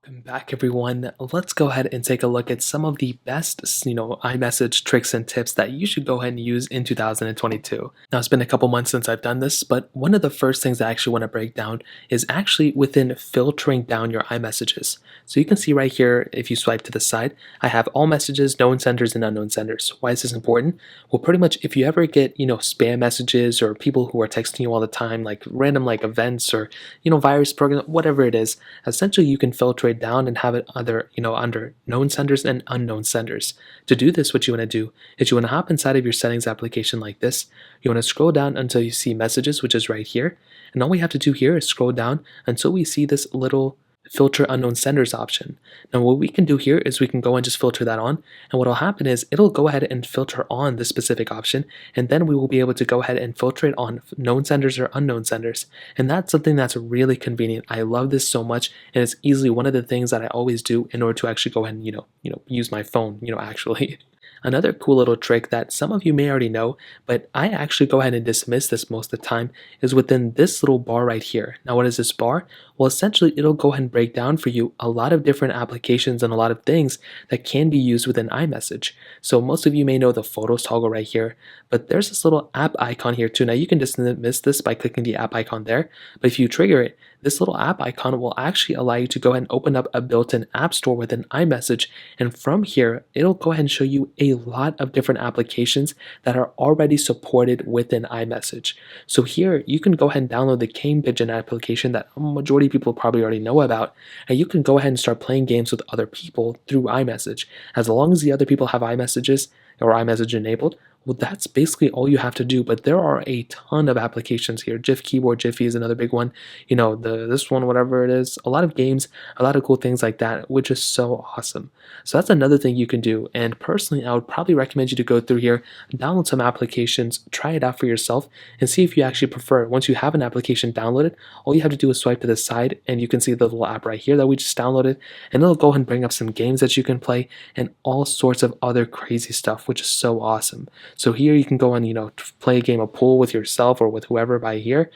Welcome back, everyone. Let's go ahead and take a look at some of the best, iMessage tricks and tips that you should go ahead and use in 2022. Now, it's been a couple months since I've done this, but one of the first things I actually want to break down is actually within filtering down your iMessages. So you can see right here, if you swipe to the side, I have all messages, known senders, and unknown senders. Why is this important? Well, pretty much if you ever get, spam messages or people who are texting you all the time, like random like events or, virus program, whatever it is, essentially you can filter it down and have it under known senders and unknown senders. To do this, what you want to do is you want to hop inside of your settings application like this. You want to scroll down until you see messages, which is right here. And all we have to do here is scroll down until we see this little filter unknown senders option. Now what we can do here is we can go and just filter that on, and what will happen is it'll go ahead and filter on this specific option, and then we will be able to go ahead and filter it on known senders or unknown senders. And that's something that's really convenient. I love this so much, and it's easily one of the things that I always do in order to actually go ahead and use my phone actually. Another cool little trick that some of you may already know, but I actually go ahead and dismiss this most of the time, is within this little bar right here. Now what is this bar? Well, essentially it'll go ahead and break down for you a lot of different applications and a lot of things that can be used within iMessage. So most of you may know the photos toggle right here, but there's this little app icon here too. Now you can dismiss this by clicking the app icon there, but if you trigger it, this little app icon will actually allow you to go ahead and open up a built-in app store within iMessage, and from here it'll go ahead and show you a lot of different applications that are already supported within iMessage. So here you can go ahead and download the Game Pigeon application that a majority of people probably already know about, and you can go ahead and start playing games with other people through iMessage. As long as the other people have iMessages or iMessage enabled, well, that's basically all you have to do. But there are a ton of applications here. GIF Keyboard, Jiffy is another big one. This one, whatever it is, a lot of games, a lot of cool things like that, which is so awesome. So that's another thing you can do. And personally, I would probably recommend you to go through here, download some applications, try it out for yourself, and see if you actually prefer it. Once you have an application downloaded, all you have to do is swipe to the side, and you can see the little app right here that we just downloaded, and it'll go ahead and bring up some games that you can play and all sorts of other crazy stuff, which is so awesome. So here you can go and, play a game of pool with yourself or with whoever by here.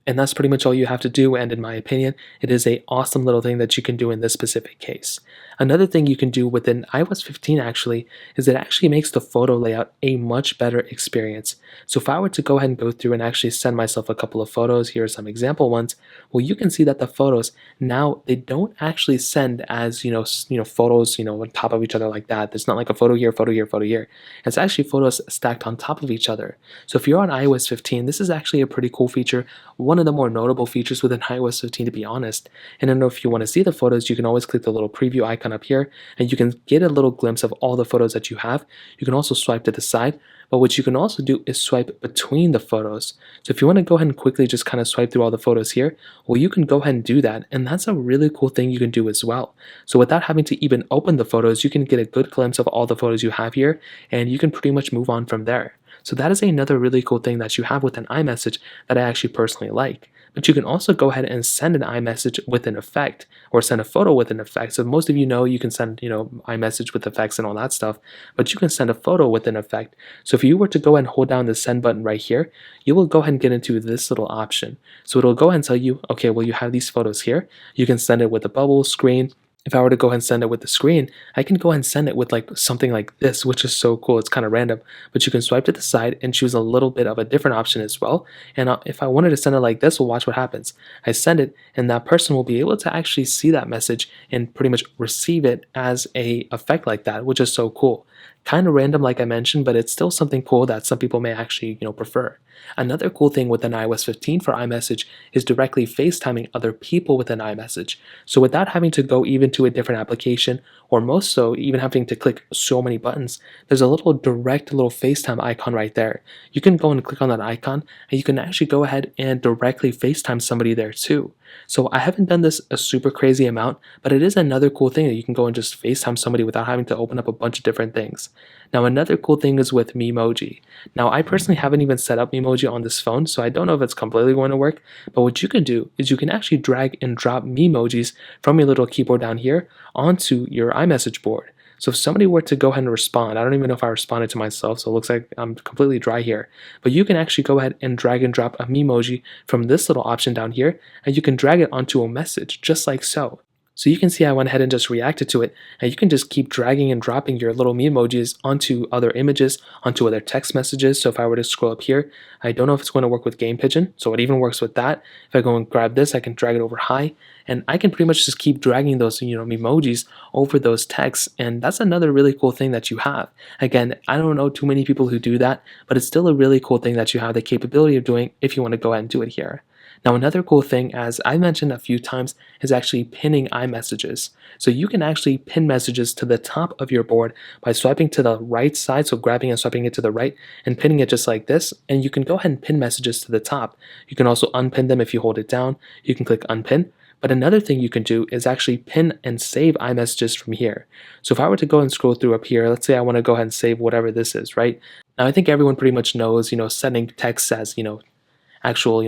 And that's pretty much all you have to do, and in my opinion, it is a awesome little thing that you can do in this specific case. Another thing you can do within iOS 15 actually is it actually makes the photo layout a much better experience. So if I were to go ahead and go through and actually send myself a couple of photos, here are some example ones, well, you can see that the photos now, they don't actually send as, photos, on top of each other like that. There's not like a photo here, photo here, photo here. It's actually photos stacked on top of each other. So if you're on iOS 15, this is actually a pretty cool feature. One of the more notable features within iOS 15, to be honest. And I know if you want to see the photos, you can always click the little preview icon up here, and you can get a little glimpse of all the photos that you have. You can also swipe to the side, but what you can also do is swipe between the photos. So if you want to go ahead and quickly just kind of swipe through all the photos here, well, you can go ahead and do that, and that's a really cool thing you can do as well. So without having to even open the photos, you can get a good glimpse of all the photos you have here, and you can pretty much move on from there. So that is another really cool thing that you have with an iMessage that I actually personally like. But you can also go ahead and send an iMessage with an effect, or send a photo with an effect. So most of you know you can send, iMessage with effects and all that stuff, but you can send a photo with an effect. So if you were to go ahead and hold down the send button right here, you will go ahead and get into this little option. So it'll go ahead and tell you, okay, well, you have these photos here. You can send it with a bubble, screen. If I were to go ahead and send it with the screen, I can go ahead and send it with like something like this, which is so cool. It's kind of random, but you can swipe to the side and choose a little bit of a different option as well. And if I wanted to send it like this, well, watch what happens. I send it, and that person will be able to actually see that message and pretty much receive it as a effect like that, which is so cool. Kind of random, like I mentioned, but it's still something cool that some people may actually, prefer. Another cool thing within iOS 15 for iMessage is directly FaceTiming other people within iMessage. So without having to go even to a different application, or most so even having to click so many buttons, there's a little direct little FaceTime icon right there. You can go and click on that icon, and you can actually go ahead and directly FaceTime somebody there too. So I haven't done this a super crazy amount, but it is another cool thing that you can go and just FaceTime somebody without having to open up a bunch of different things. Now another cool thing is with Memoji. Now I personally haven't even set up Memoji on this phone, so I don't know if it's completely going to work, but what you can do is you can actually drag and drop Memojis from your little keyboard down here onto your iMessage board. So if somebody were to go ahead and respond, I don't even know if I responded to myself, so it looks like I'm completely dry here. But you can actually go ahead and drag and drop a Memoji from this little option down here, and you can drag it onto a message, just like so. So you can see I went ahead and just reacted to it, and you can just keep dragging and dropping your little emojis onto other images, onto other text messages. So if I were to scroll up here, I don't know if it's going to work with Game Pigeon, so it even works with that. If I go and grab this, I can drag it over high, and I can pretty much just keep dragging those emojis over those texts, and that's another really cool thing that you have. Again, I don't know too many people who do that, but it's still a really cool thing that you have the capability of doing if you want to go ahead and do it here. Now, another cool thing, as I mentioned a few times, is actually pinning iMessages. So you can actually pin messages to the top of your board by swiping to the right side, so grabbing and swiping it to the right and pinning it just like this, and you can go ahead and pin messages to the top. You can also unpin them if you hold it down. You can click unpin. But another thing you can do is actually pin and save iMessages from here. So if I were to go and scroll through up here, let's say I want to go ahead and save whatever this is, right? Now I think everyone pretty much knows, setting text as, actual,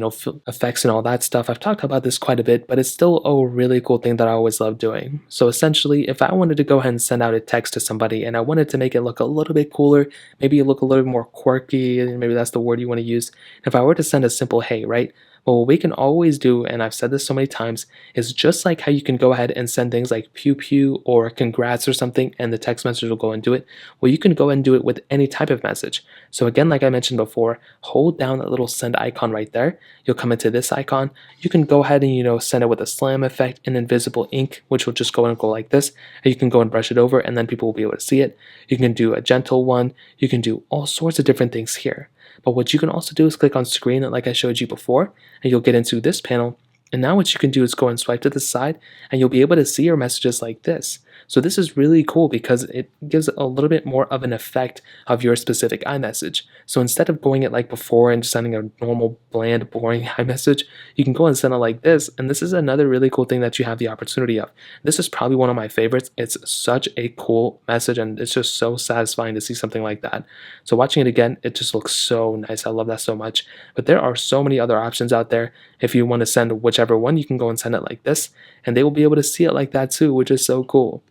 effects and all that stuff. I've talked about this quite a bit, but it's still a really cool thing that I always love doing. So essentially, if I wanted to go ahead and send out a text to somebody and I wanted to make it look a little bit cooler, maybe look a little bit more quirky, and maybe that's the word you want to use. If I were to send a simple hey, right? Well, what we can always do, and I've said this so many times, is just like how you can go ahead and send things like pew pew or congrats or something, and the text message will go and do it. Well, you can go and do it with any type of message. So again, like I mentioned before, hold down that little send icon right there. You'll come into this icon. You can go ahead and send it with a slam effect and invisible ink, which will just go and go like this. And you can go and brush it over, and then people will be able to see it. You can do a gentle one. You can do all sorts of different things here. But what you can also do is click on screen like I showed you before, and you'll get into this panel. And now what you can do is go and swipe to the side, and you'll be able to see your messages like this. So this is really cool because it gives a little bit more of an effect of your specific iMessage. So instead of going it like before and just sending a normal, bland, boring iMessage, you can go and send it like this. And this is another really cool thing that you have the opportunity of. This is probably one of my favorites. It's such a cool message, and it's just so satisfying to see something like that. So watching it again, it just looks so nice. I love that so much. But there are so many other options out there. If you want to send whichever one, you can go and send it like this, and they will be able to see it like that too, which is so cool.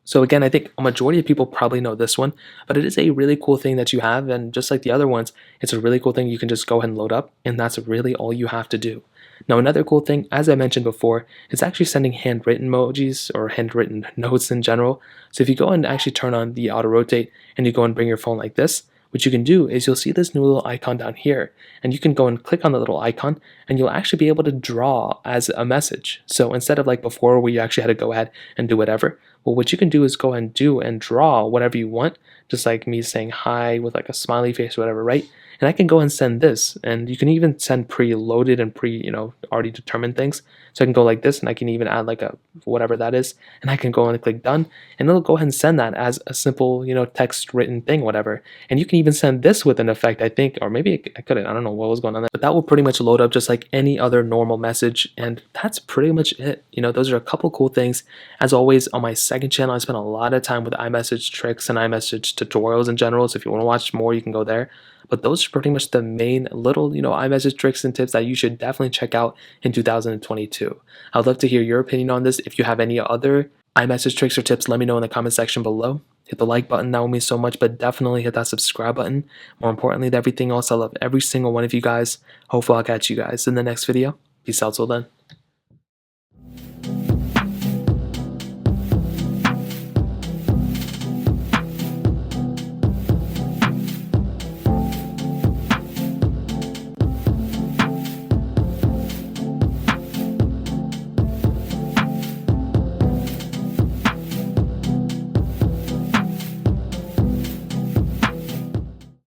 So again, I think a majority of people probably know this one, but it is a really cool thing that you have, and just like the other ones, it's a really cool thing you can just go ahead and load up, and that's really all you have to do. Now another cool thing, as I mentioned before, is actually sending handwritten emojis or handwritten notes in general. So if you go and actually turn on the auto rotate and you go and bring your phone like this, what you can do is you'll see this new little icon down here, and you can go and click on the little icon, and you'll actually be able to draw as a message. So instead of like before where you actually had to go ahead and do whatever, well, what you can do is go and do and draw whatever you want, just like me saying hi with like a smiley face or whatever, right? And I can go and send this, and you can even send pre-loaded and already determined things. So I can go like this, and I can even add like a whatever that is, and I can go and click done, and it'll go ahead and send that as a simple text written thing, whatever. And you can even send this with an effect, I think, or maybe I couldn't. I don't know what was going on there, but that will pretty much load up just like any other normal message, and that's pretty much it. Those are a couple cool things. As always, on my second channel, I spent a lot of time with iMessage tricks and iMessage tutorials in general. So if you want to watch more, you can go there. But those are pretty much the main little, iMessage tricks and tips that you should definitely check out in 2022. I'd love to hear your opinion on this. If you have any other iMessage tricks or tips, let me know in the comment section below. Hit the like button, that would mean so much, but definitely hit that subscribe button. More importantly than everything else, I love every single one of you guys. Hopefully I'll catch you guys in the next video. Peace out till then.